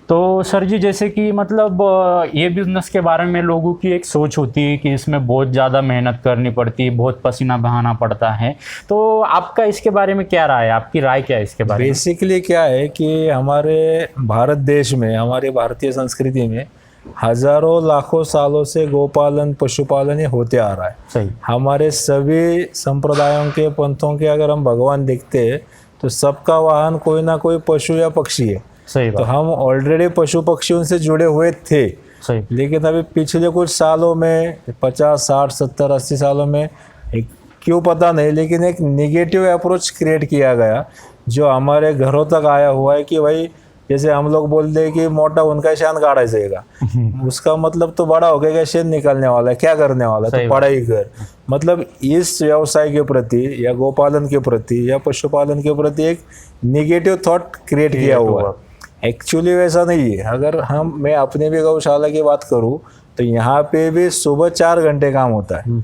तो सर जी जैसे कि मतलब ये बिज़नेस के बारे में लोगों की एक सोच होती है कि इसमें बहुत ज़्यादा मेहनत करनी पड़ती है, बहुत पसीना बहाना पड़ता है। तो आपका इसके बारे में क्या राय है? आपकी राय क्या है इसके बारे में? बेसिकली क्या है कि हमारे भारत देश में, हमारे भारतीय संस्कृति में हजारों लाखों सालों से गोपालन पशुपालन ही होते आ रहा है। सही। हमारे सभी संप्रदायों के पंथों के अगर हम भगवान देखते हैं तो सबका वाहन कोई ना कोई पशु या पक्षी है। सही तो बात। हम ऑलरेडी पशु पक्षियों से जुड़े हुए थे, सही। लेकिन अभी पिछले कुछ सालों में 50 60 70 80 सालों में एक क्यों पता नहीं, लेकिन एक निगेटिव अप्रोच क्रिएट किया गया जो हमारे घरों तक आया हुआ है कि भाई जैसे हम लोग बोलते हैं कि मोटा उनका शान गाड़ा जाएगा, उसका मतलब तो बड़ा हो गया शेर निकलने वाला है, क्या करने वाला है, तो पढ़ाई कर। मतलब इस व्यवसाय के प्रति या गोपालन के प्रति या पशुपालन के प्रति एक निगेटिव थॉट क्रिएट किया हुआ है। एक्चुअली वैसा नहीं है। अगर मैं अपने भी गौशाला की बात करूं तो यहाँ पे भी सुबह 4 घंटे काम होता है,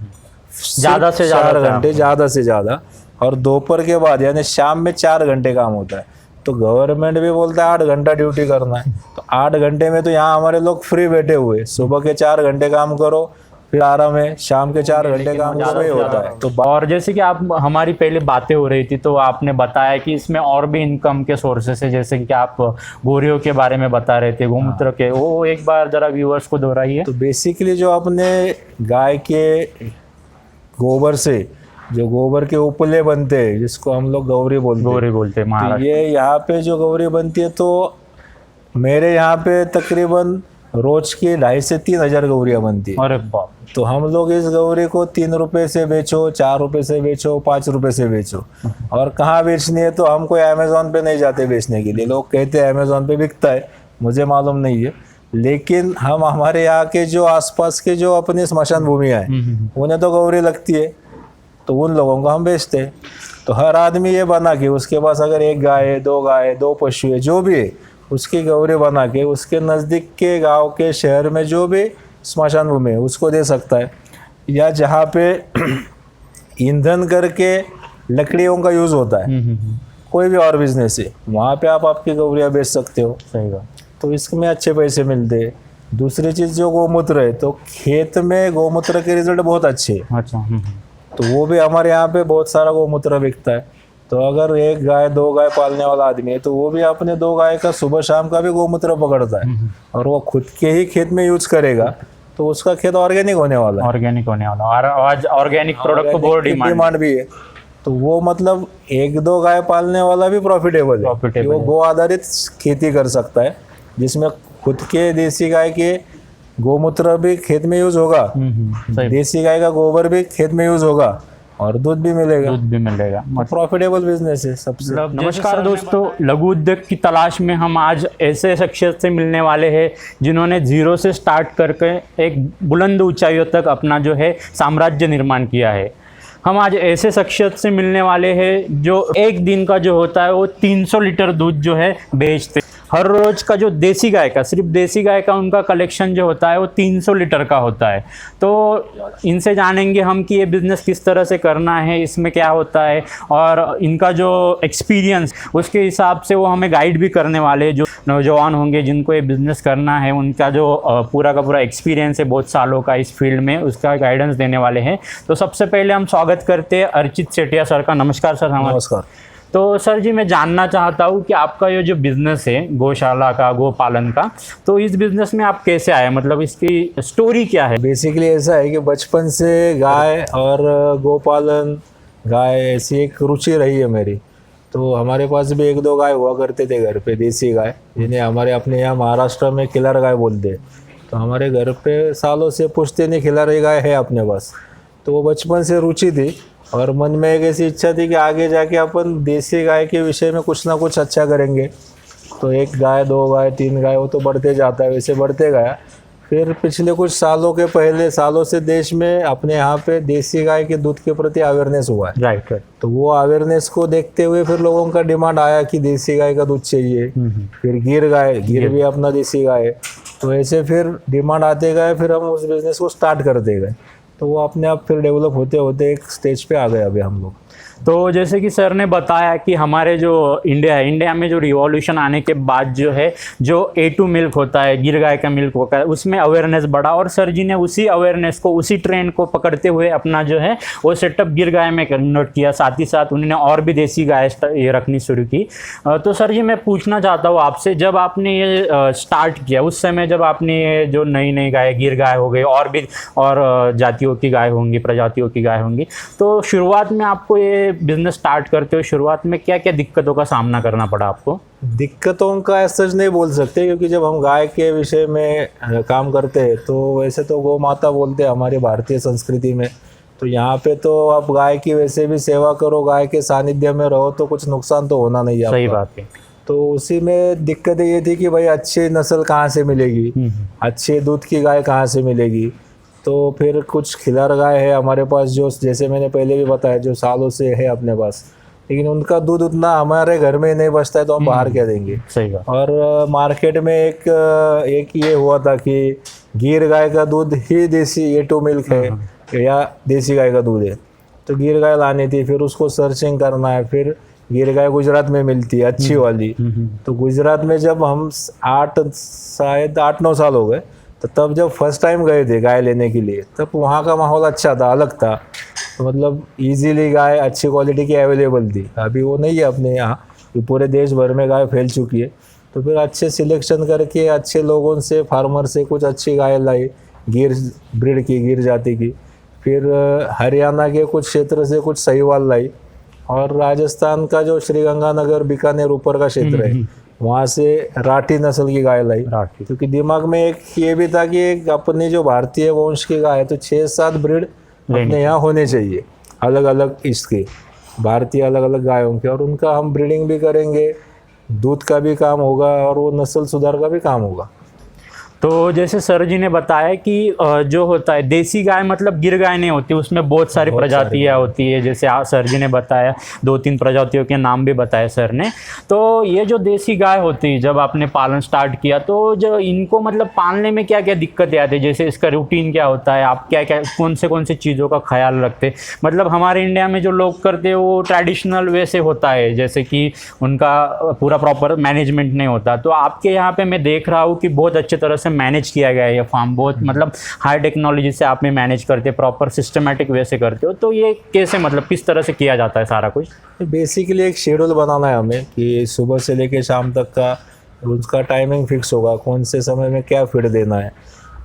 ज़्यादा से ज़्यादा 4 घंटे ज़्यादा से ज़्यादा, और दोपहर के बाद यानी शाम में 4 घंटे काम होता है। तो गवर्नमेंट भी बोलता है 8 घंटा ड्यूटी करना है, तो 8 घंटे में तो यहाँ हमारे लोग फ्री बैठे हुए, सुबह के 4 घंटे काम करो फिर आराम है, शाम के 4 घंटे काम करो, ही होता है। तो और जैसे कि आप हमारी पहले बातें हो रही थी तो आपने बताया कि इसमें और भी इनकम के सोर्सेस है, जैसे कि आप गोरियों के बारे में बता रहे थे, गोमूत्र के, वो एक बार जरा व्यूअर्स को दोहराइए। तो बेसिकली जो अपने गाय के गोबर से जो गोबर के उपले बनते हैं जिसको हम लोग गौरी बोलते हैं, तो ये यहाँ पे जो गौरी बनती है तो मेरे यहाँ पे तकरीबन रोज की 2,500 से 3,000 गौरियाँ बनती है। अरे बाप। तो हम लोग इस गौरी को 3 रुपए से बेचो, 4 रुपए से बेचो, 5 रुपए से बेचो। और कहाँ बेचनी है तो हम कोई अमेजोन पे नहीं जाते बेचने के लिए। लोग कहते हैं अमेजोन पे बिकता है, मुझे मालूम नहीं है, लेकिन हम हमारे यहाँ के जो आसपास के जो अपनी स्मशान भूमियाँ हैं उन्हें तो गौरी लगती है, तो उन लोगों को हम बेचते हैं। तो हर आदमी ये बना के उसके पास अगर 1 गाय है, 2 गाय है, 2 पशु है, जो भी है, उसकी गौरी बना के उसके नज़दीक के गांव के शहर में जो भी स्मशान भूमि है उसको दे सकता है। या जहाँ पे ईंधन करके लकड़ियों का यूज़ होता है, कोई भी और बिजनेस है, वहाँ पे आप आपकी गौरियाँ बेच सकते हो। सही बात। तो इसमें अच्छे पैसे मिलते हैं। दूसरी चीज़ जो गौमूत्र है, तो खेत में गौमूत्र के रिजल्ट बहुत अच्छे है। अच्छा। तो वो भी हमारे यहाँ पे बहुत सारा गौमूत्र बिकता है। तो अगर 1 गाय 2 गाय पालने वाला आदमी है तो वो भी अपने 2 गाय का सुबह शाम का भी गौमूत्र पकड़ता है और वो खुद के ही खेत में यूज करेगा, तो उसका खेत ऑर्गेनिक होने वाला है। ऑर्गेनिक होने वाला, और आज ऑर्गेनिक प्रोडक्ट को बहुत डिमांड भी है। तो वो मतलब 1-2 गाय पालने वाला भी प्रॉफिटेबल है, वो गो आधारित खेती कर सकता है जिसमें खुद के देसी गाय के गोमूत्र भी खेत में यूज होगा, देसी गाय का गोबर भी खेत में यूज होगा और दूध भी मिलेगा। प्रॉफिटेबल बिजनेस है सबसे। नमस्कार दोस्तों, लघु उद्योग की तलाश में हम आज ऐसे शख्सियत से मिलने वाले हैं जिन्होंने जीरो से स्टार्ट करके एक बुलंद ऊंचाइयों तक अपना जो है साम्राज्य निर्माण किया है। हम आज ऐसे शख्सियत से मिलने वाले हैं जो एक दिन का जो होता है वो 300 लीटर दूध जो है बेचते। हर रोज का जो देसी गाय का, सिर्फ देसी गाय का उनका कलेक्शन जो होता है वो 300 लीटर का होता है। तो इनसे जानेंगे हम कि ये बिज़नेस किस तरह से करना है, इसमें क्या होता है, और इनका जो एक्सपीरियंस उसके हिसाब से वो हमें गाइड भी करने वाले हैं। जो नौजवान होंगे जिनको ये बिज़नेस करना है, उनका जो पूरा का पूरा एक्सपीरियंस है बहुत सालों का इस फील्ड में, उसका गाइडेंस देने वाले हैं। तो सबसे पहले हम स्वागत करते हैं अर्चित सेठिया सर का। नमस्कार सर। नमस्कार। तो सर जी मैं जानना चाहता हूँ कि आपका ये जो बिज़नेस है गोशाला का, गोपालन का, तो इस बिज़नेस में आप कैसे आए, मतलब इसकी स्टोरी क्या है? बेसिकली ऐसा है कि बचपन से गाय और गोपालन, गाय ऐसी एक रुचि रही है मेरी। तो हमारे पास भी 1-2 गाय हुआ करते थे घर पे, देसी गाय, जिन्हें हमारे अपने यहाँ महाराष्ट्र में खिलार गाय बोलते हैं। तो हमारे घर पे सालों से पूछते नहीं खिलार गाय है अपने पास। तो वो बचपन से रुचि थी और मन में एक ऐसी इच्छा थी कि आगे जाके अपन देसी गाय के विषय में कुछ ना कुछ अच्छा करेंगे। तो 1 गाय 2 गाय 3 गाय वो तो बढ़ते जाता है, वैसे बढ़ते गया। फिर पिछले कुछ सालों से देश में अपने यहाँ पे देसी गाय के दूध के प्रति अवेयरनेस हुआ है। राइट। तो वो अवेयरनेस को देखते हुए फिर लोगों का डिमांड आया कि देसी गाय का दूध चाहिए। फिर गिर भी अपना देसी गाय है। तो ऐसे फिर डिमांड आते गए, फिर हम उस बिज़नेस को स्टार्ट करते गए। तो वो अपने आप फिर डेवलप होते होते एक स्टेज पे आ गए अभी हम लोग। तो जैसे कि सर ने बताया कि हमारे जो इंडिया में जो रिवॉल्यूशन आने के बाद जो है जो A2 मिल्क होता है, गिर गाय का मिल्क होता है, उसमें अवेयरनेस बढ़ा और सर जी ने उसी अवेयरनेस को, उसी ट्रेंड को पकड़ते हुए अपना जो है वो सेटअप गिर गाय में कन्वर्ट किया। साथ ही साथ उन्होंने और भी देसी गाय ये रखनी शुरू की। तो सर जी मैं पूछना चाहता हूँ आपसे, जब आपने ये स्टार्ट किया उस समय, जब आपने ये जो नई नई गाय, गिर गाय हो गई और भी और जातियों की गाय होंगी, प्रजातियों की गाय होंगी, तो शुरुआत में आपको ये बिजनेस स्टार्ट करते हो शुरुआत में क्या क्या दिक्कतों का सामना करना पड़ा आपको? दिक्कतों का सच नहीं बोल सकते, क्योंकि जब हम गाय के विषय में काम करते हैं तो वैसे तो गौ माता बोलते हैं हमारी भारतीय संस्कृति में। तो यहाँ पे तो आप गाय की वैसे भी सेवा करो, गाय के सानिध्य में रहो तो कुछ नुकसान तो होना नहीं है। सही बात है। तो उसी में दिक्कत ये थी कि भाई अच्छी नस्ल कहाँ से मिलेगी, अच्छे दूध की गाय कहाँ से मिलेगी। तो फिर कुछ खिलार गाय है हमारे पास जो, जैसे मैंने पहले भी बताया, जो सालों से है अपने पास, लेकिन उनका दूध उतना हमारे घर में नहीं बचता है तो हम बाहर क्या देंगे। सही बात। और मार्केट में एक ये हुआ था कि गिर गाय का दूध ही देसी A2 मिल्क है या देसी गाय का दूध है, तो गिर गाय लानी थी, फिर उसको सर्चिंग करना है। फिर गिर गाय गुजरात में मिलती है अच्छी वाली, तो गुजरात में जब हम 8-9 साल हो गए, तो तब जब फर्स्ट टाइम गए थे गाय लेने के लिए, तब वहाँ का माहौल अच्छा था, अलग था। तो मतलब इजीली गाय अच्छी क्वालिटी की अवेलेबल थी। अभी वो नहीं है अपने यहाँ, पूरे देश भर में गाय फैल चुकी है। तो फिर अच्छे सिलेक्शन करके अच्छे लोगों से, फार्मर से कुछ अच्छी गाय लाई, गिर ब्रीड की, गिर जाति की। फिर हरियाणा के कुछ क्षेत्र से कुछ सहीवाल लाई, और राजस्थान का जो श्रीगंगानगर बीकानेर ऊपर का क्षेत्र है वहाँ से राठी नस्ल की गाय लाई। क्योंकि दिमाग में एक ये भी था कि एक अपनी जो भारतीय वंश की गाय है तो 6-7 ब्रीड अपने यहाँ होने चाहिए, अलग अलग इसके भारतीय अलग अलग गायों के, और उनका हम ब्रीडिंग भी करेंगे, दूध का भी काम होगा और वो नस्ल सुधार का भी काम होगा। तो जैसे सर जी ने बताया कि जो होता है देसी गाय मतलब गिर गाय नहीं होती, उसमें बहुत सारी प्रजातियाँ होती है। जैसे सर जी ने बताया 2-3 प्रजातियों के नाम भी बताए सर ने। तो ये जो देसी गाय होती है, जब आपने पालन स्टार्ट किया तो जो इनको मतलब पालने में क्या क्या दिक्कतें आती है, जैसे इसका रूटीन क्या होता है, आप क्या क्या कौन से चीज़ों का ख्याल रखते? मतलब हमारे इंडिया में जो लोग करते हैं वो ट्रेडिशनल वे से होता है, जैसे कि उनका पूरा प्रॉपर मैनेजमेंट नहीं होता। तो आपके यहाँ पे मैं देख रहा हूँ कि बहुत अच्छे तरह से मैनेज किया गया है ये फार्म, बहुत मतलब हाई टेक्नोलॉजी से आप में मैनेज करते, प्रॉपर सिस्टमेटिक वे से करते हो। तो ये कैसे, मतलब किस तरह से किया जाता है सारा कुछ? बेसिकली एक शेड्यूल बनाना है हमें कि सुबह से लेकर शाम तक का उसका टाइमिंग फिक्स होगा, कौन से समय में क्या फीड देना है,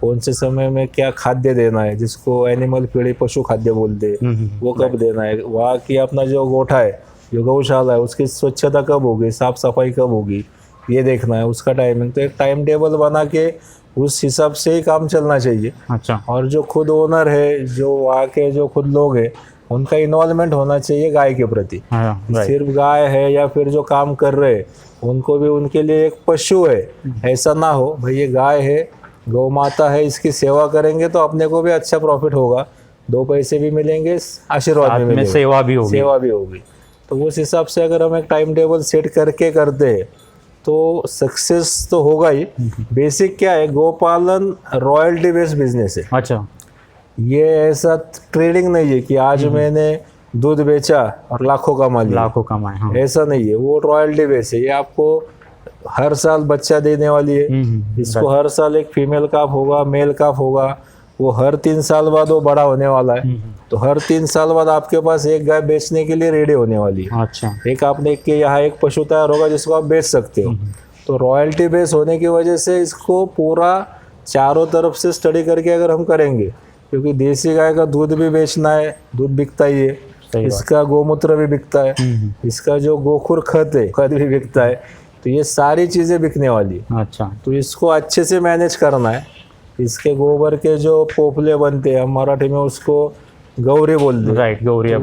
कौन से समय में क्या खाद्य देना है, जिसको एनिमल फीड पशु खाद्य बोलते हैं, वो कब देना है। वहाँ की अपना जो गोठा है, जो गौशाला है, उसकी स्वच्छता कब होगी, साफ सफाई कब होगी, ये देखना है, उसका टाइमिंग। तो एक टाइम टेबल बना के उस हिसाब से ही काम चलना चाहिए। अच्छा। और जो खुद ओनर है, जो वहाँ के जो खुद लोग हैं, उनका इन्वॉल्वमेंट होना चाहिए गाय के प्रति। सिर्फ गाय है या फिर जो काम कर रहे हैं उनको भी उनके लिए एक पशु है, ऐसा ना हो भाई ये गाय है, गौ माता है, इसकी सेवा करेंगे तो अपने को भी अच्छा प्रॉफिट होगा, 2 पैसे भी मिलेंगे, आशीर्वाद भी मिलेगा, सेवा भी होगी। तो उस हिसाब से अगर हम एक टाइम टेबल सेट करके करते हैं तो सक्सेस तो होगा ही। बेसिक क्या है, गोपालन रॉयल्टी बेस्ड बिजनेस है। अच्छा। ये ऐसा ट्रेडिंग नहीं है कि आज मैंने दूध बेचा और लाखों कमा लिया, लाखों कमाए। हाँ। ऐसा नहीं है, वो रॉयल्टी बेस है। ये आपको हर साल बच्चा देने वाली है, इसको हर साल एक फीमेल काफ होगा, मेल काफ होगा, वो हर 3 साल बाद वो बड़ा होने वाला है। तो हर 3 साल बाद आपके पास एक गाय बेचने के लिए रेडी होने वाली है। अच्छा। एक आपने के यहाँ एक पशु तैयार होगा जिसको आप बेच सकते हो। तो रॉयल्टी बेस होने की वजह से इसको पूरा चारों तरफ से स्टडी करके अगर हम करेंगे, क्योंकि देसी गाय का दूध भी बेचना है, दूध बिकता ही है, इसका गोमूत्र भी बिकता है, इसका जो गोखुर खत है, खत भी बिकता है। तो ये सारी चीज़ें बिकने वाली है। अच्छा। तो इसको अच्छे से मैनेज करना है। इसके गोबर के जो पोपले बनते हैं, हम मराठी में उसको गौरी बोलते हैं। राइट, गौरिया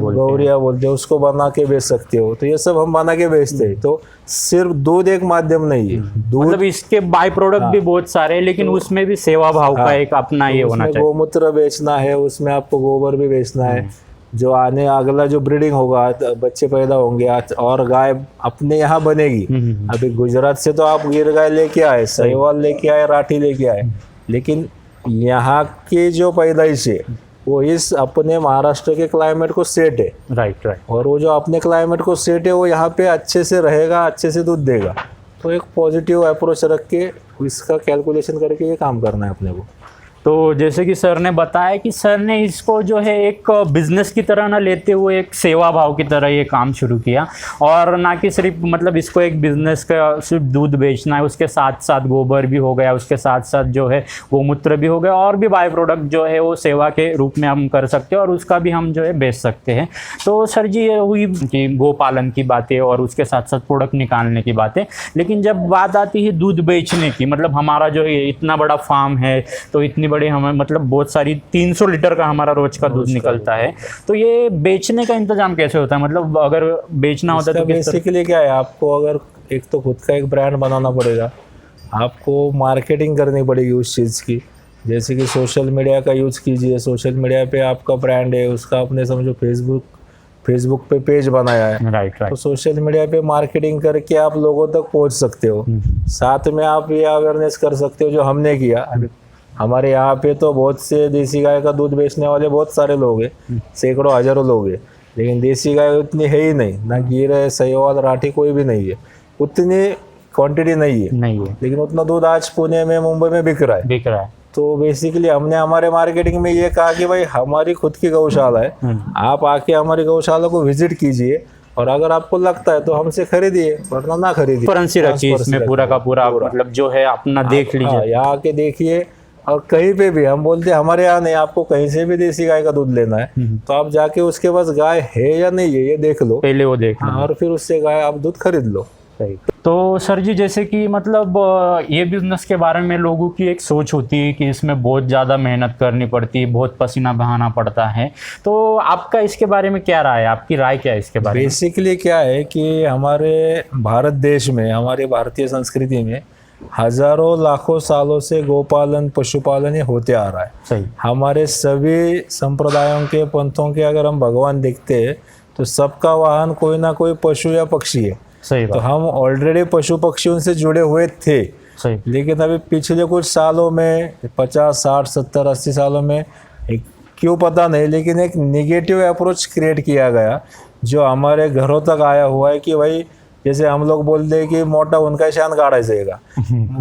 बोलते हैं, उसको बना के बेच सकते हो। तो ये सब हम बना के बेचते हैं। तो सिर्फ दूध एक माध्यम नहीं है, दूध मतलब इसके बाय प्रोडक्ट भी बहुत सारे हैं, लेकिन उसमें भी सेवा भाव का एक अपना ये होना चाहिए। गोमूत्र बेचना है, उसमें आपको गोबर भी बेचना है। जो आने अगला जो ब्रीडिंग होगा, बच्चे पैदा होंगे और गाय अपने यहाँ बनेगी। अभी गुजरात से तो आप गिर गाय लेके आए, सहीवाल लेके आए, राठी लेके आए, लेकिन यहाँ की जो पैदाइश है वो इस अपने महाराष्ट्र के क्लाइमेट को सेट है, राइट राइट। और वो जो अपने क्लाइमेट को सेट है वो यहाँ पे अच्छे से रहेगा, अच्छे से दूध देगा। तो एक पॉजिटिव अप्रोच रख के इसका कैलकुलेशन करके ये काम करना है अपने को। तो जैसे कि सर ने बताया कि सर ने इसको जो है एक बिजनेस की तरह ना लेते हुए एक सेवा भाव की तरह ये काम शुरू किया, और ना कि सिर्फ मतलब इसको एक बिजनेस का सिर्फ दूध बेचना है, उसके साथ साथ गोबर भी हो गया, उसके साथ साथ जो है गोमूत्र भी हो गया, और भी बाय प्रोडक्ट जो है वो सेवा के रूप में हम कर सकते हैं और उसका भी हम जो है बेच सकते हैं। तो सर जी ये हुई कि गोपालन की बातें और उसके साथ साथ प्रोडक्ट निकालने की बातें, लेकिन जब बात आती है दूध बेचने की, मतलब हमारा जो है इतना बड़ा फार्म है, तो इतनी बड़ी हमें मतलब बहुत सारी 300 लीटर का हमारा रोज का दूध निकलता है, तो ये बेचने का इंतजाम कैसे होता है? मतलब अगर बेचना होता है तो बेसिकली क्या है, आपको अगर एक तो खुद का एक ब्रांड बनाना पड़ेगा, आपको मार्केटिंग करनी पड़ेगी उस चीज़ की। जैसे कि सोशल मीडिया का यूज़ कीजिए, सोशल मीडिया पे आपका ब्रांड है, उसका आपने समझो फेसबुक पे पेज बनाया है, राइट तो सोशल मीडिया पे मार्केटिंग करके आप लोगों तक पहुंच सकते हो। साथ में आप ये अवेयरनेस कर सकते हो जो हमने किया। हमारे यहाँ पे तो बहुत से देसी गाय का दूध बेचने वाले बहुत सारे लोग हैं, सैकड़ों हजारों लोग हैं, लेकिन देसी गाय उतनी है ही नहीं, ना गिर है, सहीवाल, राठी कोई भी नहीं है, उतनी क्वांटिटी नहीं है, लेकिन उतना दूध आज पुणे में, मुंबई में बिक रहा है। तो बेसिकली हमने हमारे मार्केटिंग में ये कहा कि भाई हमारी खुद की गौशाला है, आप आके हमारी गौशाला को विजिट कीजिए, और अगर आपको लगता है तो हमसे खरीदिए, वरना ना खरीदिए। ट्रांसपेरेंसी रखिए इसमें पूरा का पूरा, मतलब जो है अपना देख लीजिए, यहाँ आके देखिए। और कहीं पे भी हम बोलते हैं हमारे यहाँ नहीं, आपको कहीं से भी देसी गाय का दूध लेना है तो आप जाके उसके पास गाय है या नहीं है ये देख लो, पहले वो देख लो, और फिर उससे गाय आप दूध खरीद लो। सही। तो सर जी जैसे कि मतलब ये बिजनेस के बारे में लोगों की एक सोच होती है कि इसमें बहुत ज़्यादा मेहनत करनी पड़ती है, बहुत पसीना बहाना पड़ता है, तो आपका इसके बारे में क्या राय है? आपकी राय क्या है इसके बारे में? बेसिकली क्या है कि हमारे भारत देश में, हमारी भारतीय संस्कृति में हजारों लाखों सालों से गोपालन, पशुपालन ये होते आ रहा है। सही। हमारे सभी संप्रदायों के, पंथों के अगर हम भगवान देखते हैं तो सबका वाहन कोई ना कोई पशु या पक्षी है। सही तो हम ऑलरेडी पशु पक्षियों से जुड़े हुए थे। सही। लेकिन अभी पिछले कुछ सालों में 50, 60, 70, 80 सालों में क्यों पता नहीं, लेकिन एक निगेटिव अप्रोच क्रिएट किया गया जो हमारे घरों तक आया हुआ है कि भाई जैसे हम लोग बोलते हैं कि मोटा उनका शान गाड़ा जाएगा,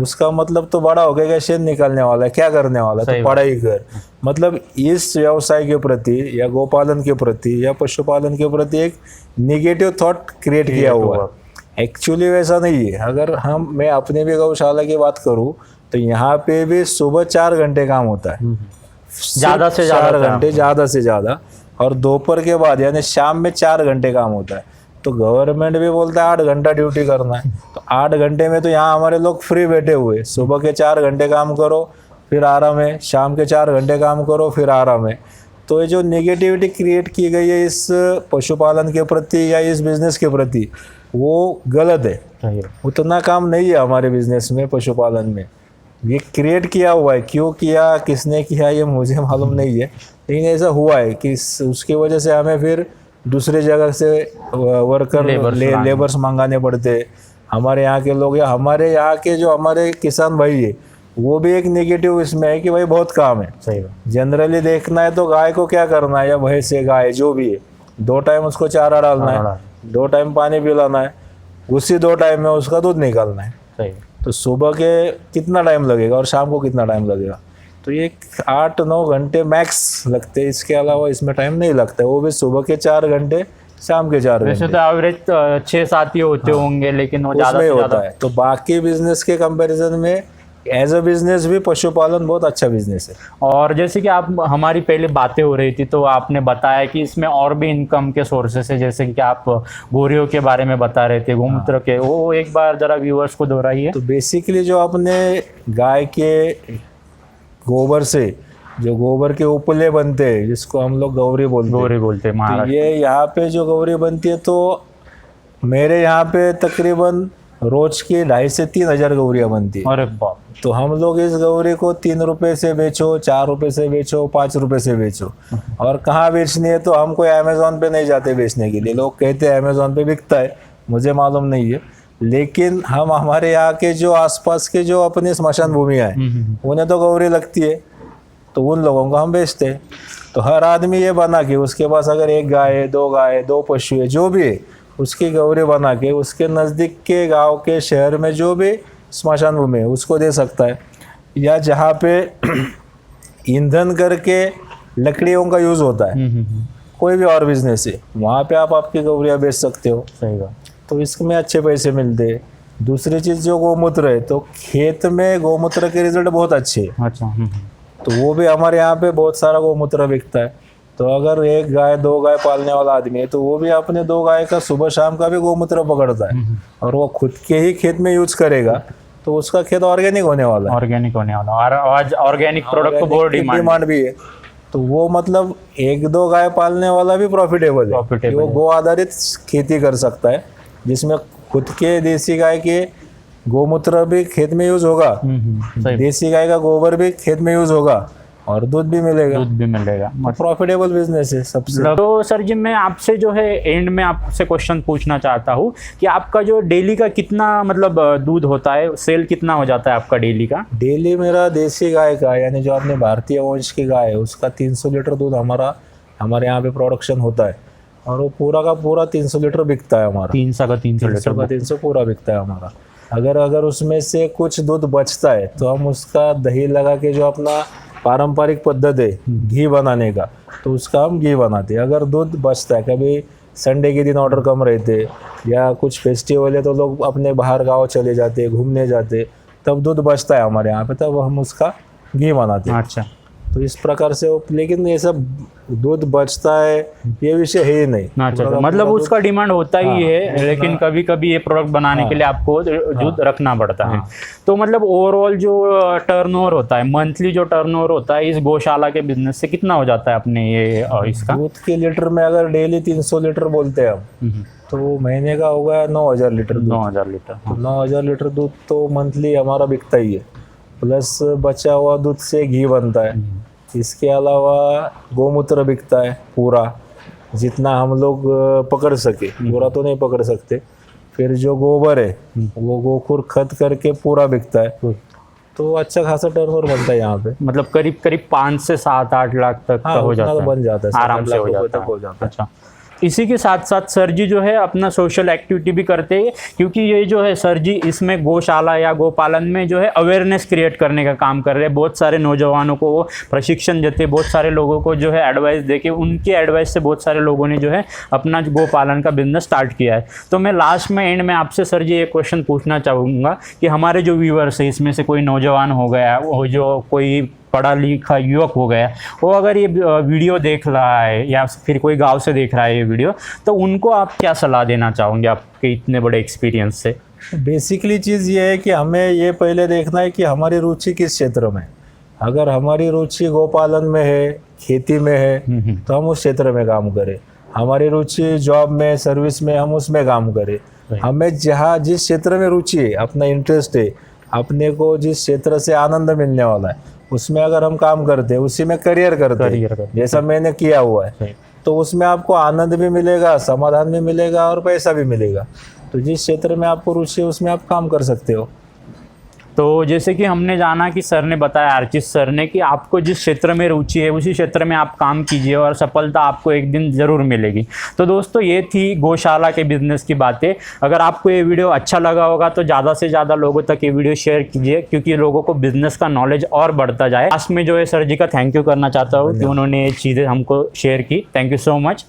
उसका मतलब तो बड़ा हो गया, शेन निकलने वाला है, क्या करने वाला है, तो पढ़ाई कर। मतलब इस व्यवसाय के प्रति या गोपालन के प्रति या पशुपालन के प्रति एक निगेटिव थॉट क्रिएट किया हुआ है। एक्चुअली वैसा नहीं है। अगर मैं अपने भी गौशाला की बात करूँ तो यहाँ पे भी सुबह 4 घंटे काम होता है, ज़्यादा से ज़्यादा 4 घंटे, ज़्यादा से ज़्यादा, और दोपहर के बाद यानी शाम में 4 घंटे काम होता है। तो गवर्नमेंट भी बोलता है 8 घंटा ड्यूटी करना है, तो 8 घंटे में तो यहाँ हमारे लोग फ्री बैठे हुए, सुबह के 4 घंटे काम करो फिर आराम है, शाम के 4 घंटे काम करो फिर आराम है। तो ये जो नेगेटिविटी क्रिएट की गई है इस पशुपालन के प्रति या इस बिजनेस के प्रति, वो गलत है। उतना काम नहीं है हमारे बिजनेस में, पशुपालन में। ये क्रिएट किया हुआ है, क्यों किया, किसने किया, ये मुझे मालूम नहीं है, लेकिन ऐसा हुआ है कि उसकी वजह से हमें फिर दूसरे जगह से वर्कर लेबर्स मंगाने पड़ते। हमारे यहाँ के लोग या हमारे यहाँ के जो हमारे किसान भाई है वो भी एक नेगेटिव इसमें है कि भाई बहुत काम है। सही। जनरली देखना है तो गाय को क्या करना है, या भैंस है, गाय जो भी है, 2 टाइम उसको चारा डालना है, 2 टाइम पानी पिलाना है, उसी 2 टाइम में उसका दूध निकालना है। सही। तो सुबह के कितना टाइम लगेगा और शाम को कितना टाइम लगेगा, तो ये 8-9 घंटे मैक्स लगते हैं, इसके अलावा इसमें टाइम नहीं लगता है। वो भी सुबह के 4 घंटे, शाम के 4 घंटे। वैसे तो एवरेज 6-7 ही होते होंगे, लेकिन वो ज़्यादा होता है। तो बाकी बिजनेस के कंपैरिजन में एज अ बिजनेस भी पशुपालन बहुत अच्छा बिजनेस है। और जैसे कि आप हमारी पहले बातें हो रही थी तो आपने बताया कि इसमें और भी इनकम के सोर्सेस है, जैसे कि आप गोरियों के बारे में बता रहे थे, गोमूत्र के, वो एक बार जरा व्यूअर्स को दोहराइए। तो बेसिकली जो अपने गाय के गोबर से जो गोबर के उपले बनते हैं, जिसको हम लोग गौरी बोलते हैं, तो ये यहाँ पे जो गौरी बनती है, तो मेरे यहाँ पे तकरीबन रोज की 2,500 से 3,000 गौरियाँ बनती है। अरे बाप। तो हम लोग इस गौरी को 3 रुपए से बेचो, 4 रुपए से बेचो, 5 रुपए से बेचो। और कहाँ बेचनी है तो हम कोई अमेज़ॉन पे नहीं जाते बेचने के लिए। लोग कहते हैं अमेज़ॉन पे बिकता है, मुझे मालूम नहीं है, लेकिन हम हमारे यहाँ के जो आसपास के जो अपनी स्मशान भूमियाँ हैं उन्हें तो गौरी लगती है, तो उन लोगों को हम बेचते हैं। तो हर आदमी ये बना के, उसके पास अगर एक गाय है, दो गाय है, दो पशु है, जो भी है, उसकी गौरी बना के उसके नज़दीक के गांव के शहर में जो भी स्मशान भूमि है उसको दे सकता है। या जहाँ पे ईंधन करके लकड़ियों का यूज़ होता है, कोई भी और बिजनेस है, वहाँ पे आप आपकी गौरियाँ बेच सकते हो। सही बात। तो इसमें अच्छे पैसे मिलते हैं। दूसरी चीज़ जो गौमूत्र है, तो खेत में गौमूत्र के रिजल्ट बहुत अच्छे हैं। अच्छा। तो वो भी हमारे यहाँ पे बहुत सारा गौमूत्र बिकता है। तो अगर एक गाय दो गाय पालने वाला आदमी है तो वो भी अपने दो गाय का सुबह शाम का भी गौमूत्र पकड़ता है और वो खुद के ही खेत में यूज करेगा, तो उसका खेत ऑर्गेनिक होने वाला है। ऑर्गेनिक होने वाला, और आज ऑर्गेनिक प्रोडक्ट को बहुत डिमांड भी है। तो वो मतलब एक दो गाय पालने वाला भी प्रॉफिटेबल है कि वो गो आधारित खेती कर सकता है, जिसमें खुद के देसी गाय के गोमूत्र भी खेत में यूज होगा, देसी गाय का गोबर भी खेत में यूज होगा और दूध भी मिलेगा। दूध भी मिलेगा। प्रॉफिटेबल बिजनेस है सबसे। तो सर जी, मैं आपसे जो है एंड में आपसे क्वेश्चन पूछना चाहता हूँ कि आपका जो डेली का कितना मतलब दूध होता है, सेल कितना हो जाता है आपका डेली का? डेली मेरा देसी गाय का, यानी जो अपने भारतीय वंश की गाय है, उसका 300 लीटर दूध हमारे यहाँ पे प्रोडक्शन होता है और वो पूरा का पूरा 300 लीटर बिकता है हमारा। 300 का 300 पूरा बिकता है हमारा। अगर उसमें से कुछ दूध बचता है तो हम उसका दही लगा के, जो अपना पारंपरिक पद्धति है घी बनाने का, तो उसका हम घी बनाते हैं। अगर दूध बचता है, कभी संडे के दिन ऑर्डर कम रहते या कुछ फेस्टिवल है तो लोग अपने बाहर गाँव चले जाते, घूमने जाते, तब दूध बचता है हमारे यहाँ पे, तब हम उसका घी बनाते हैं। अच्छा। तो इस प्रकार से लेकिन ये सब दूध बचता है ये विषय है ही नहीं। अच्छा, मतलब उसका डिमांड होता ही है, लेकिन कभी कभी ये प्रोडक्ट बनाने के लिए आपको दूध रखना पड़ता है। तो मतलब ओवरऑल जो टर्नओवर होता है, मंथली जो टर्नओवर होता है इस गौशाला के बिजनेस से कितना हो जाता है अपने ये इसका? दूध के लीटर में अगर डेली 300 लीटर बोलते हैं हम, तो महीने का होगा 9000 लीटर। 9000 लीटर। तो 9000 लीटर दूध तो मंथली हमारा बिकता ही है, प्लस बचा हुआ दूध से घी बनता है। इसके अलावा गोमूत्र बिकता है पूरा, जितना हम लोग पकड़ सके, पूरा तो नहीं पकड़ सकते। फिर जो गोबर है वो गोखुर खत करके पूरा बिकता है। तो अच्छा खासा टर्नओवर बनता है यहाँ पे। मतलब करीब करीब 5 से 7-8 लाख तक का हो जाता है, बन जाता है, आराम से हो जाता है। अच्छा, इसी के साथ साथ सर जी जो है अपना सोशल एक्टिविटी भी करते हैं, क्योंकि ये जो है सर जी इसमें गौशाला या गोपालन में जो है अवेयरनेस क्रिएट करने का काम कर रहे हैं। बहुत सारे नौजवानों को वो प्रशिक्षण देते हैं, बहुत सारे लोगों को जो है एडवाइस देके, उनकी एडवाइस से बहुत सारे लोगों ने जो है अपना गोपालन का बिजनेस स्टार्ट किया है। तो मैं लास्ट में एंड में आपसे सर जी एक क्वेश्चन पूछना चाहूँगा कि हमारे जो व्यूअर्स है इसमें से कोई नौजवान हो गया, वो जो कोई पढ़ा लिखा युवक हो गया, वो अगर ये वीडियो देख रहा है या फिर कोई गांव से देख रहा है ये वीडियो, तो उनको आप क्या सलाह देना चाहोगे आपके इतने बड़े एक्सपीरियंस से? बेसिकली चीज़ ये है कि हमें ये पहले देखना है कि हमारी रुचि किस क्षेत्र में। अगर हमारी रुचि गोपालन में है, खेती में है, तो हम उस क्षेत्र में काम करें। हमारी रुचि जॉब में, सर्विस में, हम उसमें काम करें। हमें जिस क्षेत्र में रुचि है, अपना इंटरेस्ट है, अपने को जिस क्षेत्र से आनंद मिलने वाला है, उसमें अगर हम काम करते हैं, उसी में करियर करते हैं, जैसा मैंने किया हुआ है, तो उसमें आपको आनंद भी मिलेगा, समाधान भी मिलेगा और पैसा भी मिलेगा। तो जिस क्षेत्र में आपको रुचि है उसमें आप काम कर सकते हो। तो जैसे कि हमने जाना कि सर ने बताया, आर्चिस सर ने, कि आपको जिस क्षेत्र में रुचि है उसी क्षेत्र में आप काम कीजिए और सफलता आपको एक दिन ज़रूर मिलेगी। तो दोस्तों ये थी गौशाला के बिज़नेस की बातें। अगर आपको ये वीडियो अच्छा लगा होगा तो ज़्यादा से ज़्यादा लोगों तक ये वीडियो शेयर कीजिए, क्योंकि लोगों को बिज़नेस का नॉलेज और बढ़ता जाए। लास्ट में जो है सर जी का थैंक यू करना चाहता हूँ कि उन्होंने ये चीज़ें हमको शेयर की। Thank you so much.